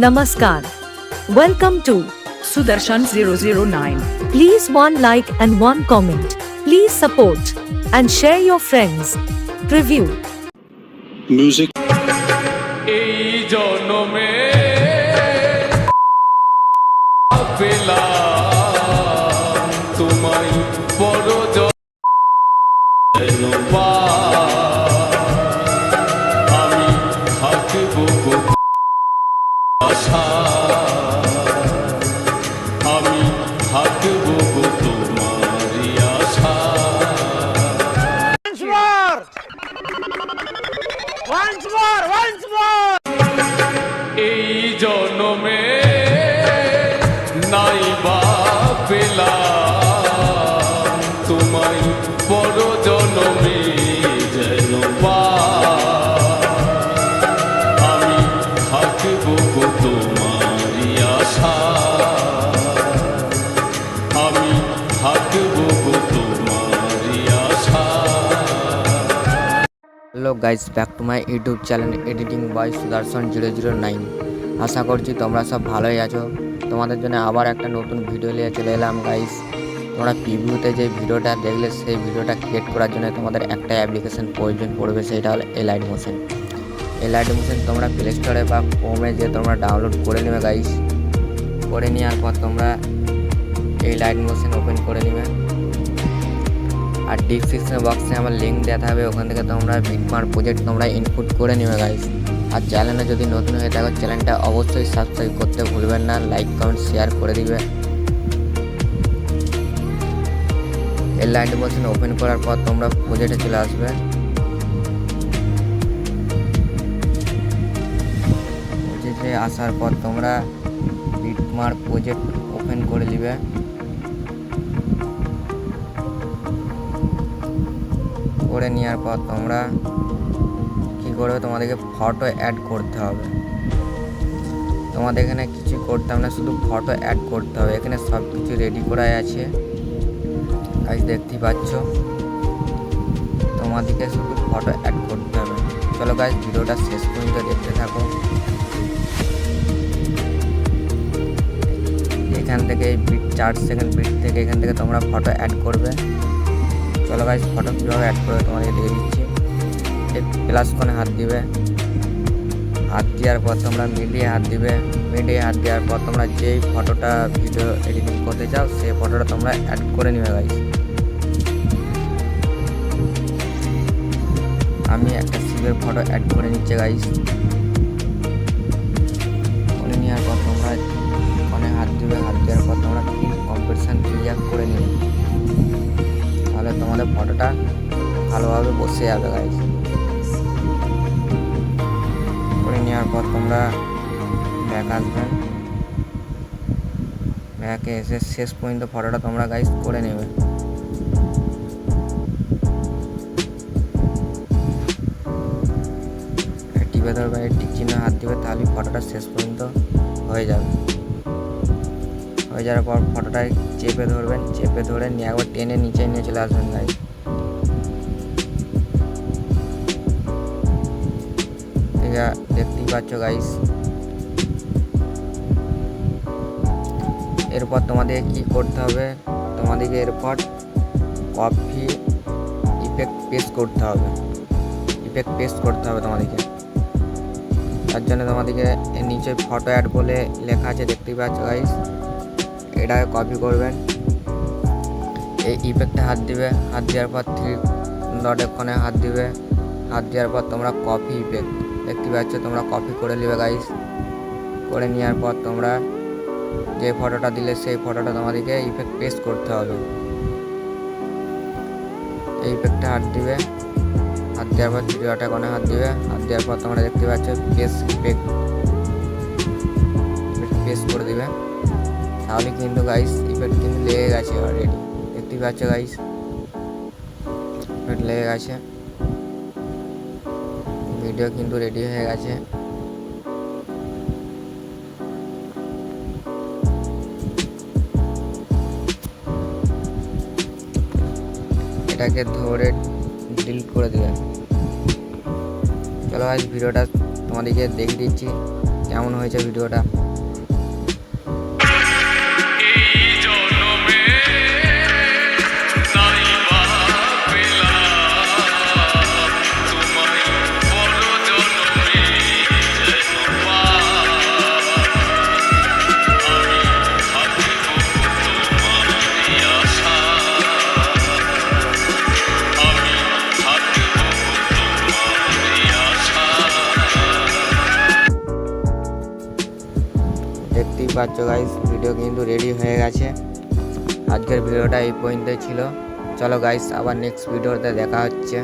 Namaskar. Welcome to Sudarshan 009. Please one like and one comment. Please support and share your friends. Preview. Music. এই জন্মে পেলাম তোমায় বড় আমি থাকবো আশা আমি থাকবো তোমারই আশা এই জন্মে নাই বা পেলাম তোমায় বড় জন্মে যেন আমি থাকবো তোমারই আশা আমি থাকবো তোমারই আশা। Hello guys, back to my YouTube channel editing by Sudarshan 009। আশা করছি তোমরা সব ভালোই আছো। তোমাদের জন্য আবার একটা নতুন ভিডিও নিয়ে চলে এলাম গাইস। তোমরা প্রিভিউতে যে ভিডিওটা দেখলে সেই ভিডিওটা ক্রিয়েট করার জন্য তোমাদের একটা অ্যাপ্লিকেশন প্রয়োজন পড়বে, সেটা হলো এলাইট মোশন। এলাইট মোশন তোমরা প্লে স্টোরে বা ক্রোমে যে তোমরা ডাউনলোড করে নেবে গাইস। করে নেওয়ার পর তোমরা এই লাইট মোশন ওপেন করে নেবে, আর ডিসক্রিপশন বক্সে আমার লিঙ্ক দেওয়া থাকবে, ওখান থেকে তোমরা বিটমার্ক প্রজেক্ট তোমরা ইনপুট করে নেবে গাইস। আর চ্যানেলে যদি নতুন হয়ে থাকো চ্যানেলটা অবশ্যই সাবস্ক্রাইব করতে ভুলবেন না, লাইক কমেন্ট শেয়ার করে দিবে। এই লাইট মোশন ওপেন করার পর তোমরা প্রজেক্টে চলে আসবে। প্রজেক্টে আসার পর তোমরা বিটমার্ক প্রজেক্ট ওপেন করে নিবে। করে নেওয়ার পর তোমরা কী করবে, তোমাদেরকে ফটো অ্যাড করতে হবে। তোমাদের এখানে কিছু করতে হবে না, শুধু ফটো অ্যাড করতে হবে। এখানে সব কিছু রেডি করাই আছে গাইস, দেখতেই পাচ্ছ। তোমাদেরকে শুধু ফটো অ্যাড করতে হবে। চলো গাইস, ভিডিওটা শেষ পর্যন্ত দেখতে থাকো। এখান থেকে 4 সেকেন্ড বিট থেকে এখান থেকে তোমরা ফটো অ্যাড করবে। চলো গাইস, ফটো কীভাবে অ্যাড করবে তোমাদেরকে দিয়ে দিচ্ছি। এই প্লাস কোণে হাত দিবে, হাত দেওয়ার পর তোমরা মিডিয়ে হাত দিবে। মিডিয়ে হাত দেওয়ার পর তোমরা যেই ফটোটা ভিডিও এডিটিং করতে চাও সেই ফটোটা তোমরা অ্যাড করে নেবে গাইস। আমি একটা শিবের ফটো অ্যাড করে নিচ্ছি গাইস। করে নেওয়ার পর তোমরা কোণে হাত দিবে, হাত দেওয়ার পর তোমরা কম্পিটিশন ক্লিয়ার করে নেবে, তাহলে তোমাদের ফটোটা ভালোভাবে বসে যাবে গাইস। করে নেওয়ার পর তোমরা ব্যাক আসবেন, ব্যাকে এসে শেষ পর্যন্ত ফটোটা তোমরা গাইস করে নেবে। টিপে ধরবে, টিক চিহ্ন হাত দিবে, তাহলে ফটোটা শেষ পর্যন্ত হয়ে যাবে। হয়ে যাওয়ার পর ফটোটায় চেপে ধরবেন, চেপে ধরে নিয়ে একবার টেনে নিচে নিয়ে চলে আসবেন গাইস। দেখতেই পাচ্ছ গাইস। এরপর তোমাদের কি করতে হবে, তোমাদেরকে এরপর কপি ইফেক্ট পেস্ট করতে হবে। ইফেক্ট পেস্ট করতে হবে তোমাদেরকে। তার জন্য তোমাদেরকে এর নিচে ফটো অ্যাড বলে লেখা আছে, দেখতেই পাচ্ছ গাইস। এটাকে কপি করবেন, এই ইফেক্টে হাত দিবে, হাত দেওয়ার পর 3 ডটের কোণে হাত দিবে। হাত দেওয়ার পর তোমরা কপি ইফেক্ট দেখতে পাচ্ছ, তোমরা কপি করে নেবে গাইস। করে নেওয়ার পর তোমরা যে ফটোটা দিলে সেই ফটোটা তোমাদেরকে ইফেক্ট পেস্ট করতে হবে। এই ইফেক্টে হাত দিবে, হাত দেওয়ার পর 3 ডটের কোণে হাত দিবে। হাত দেওয়ার পর তোমরা দেখতে পাচ্ছ পেস্ট ইফেক্ট পেস্ট করে দিবে, তাহলে কিন্তু গাইস ইফেক্ট কিন্তু লেগে গেছে অলরেডি। দেখতেই পাচ্ছ গাইস, ইফেক্ট লেগে গেছে, ভিডিও কিন্তু রেডি হয়ে গেছে। এটাকে ধরে ডিলিট করে দিবেন। চলো গাইস, ভিডিওটা তোমাদেরকে দেখিয়ে দিচ্ছি কেমন হয়েছে ভিডিওটা। দেখতেই পাচ্ছ গাইস, ভিডিও কিন্তু রেডি হয়ে গেছে। আজকের ভিডিওটা এই পর্যন্তই ছিল। চলো গাইস, আবার নেক্সট ভিডিওতে দেখা হচ্ছে।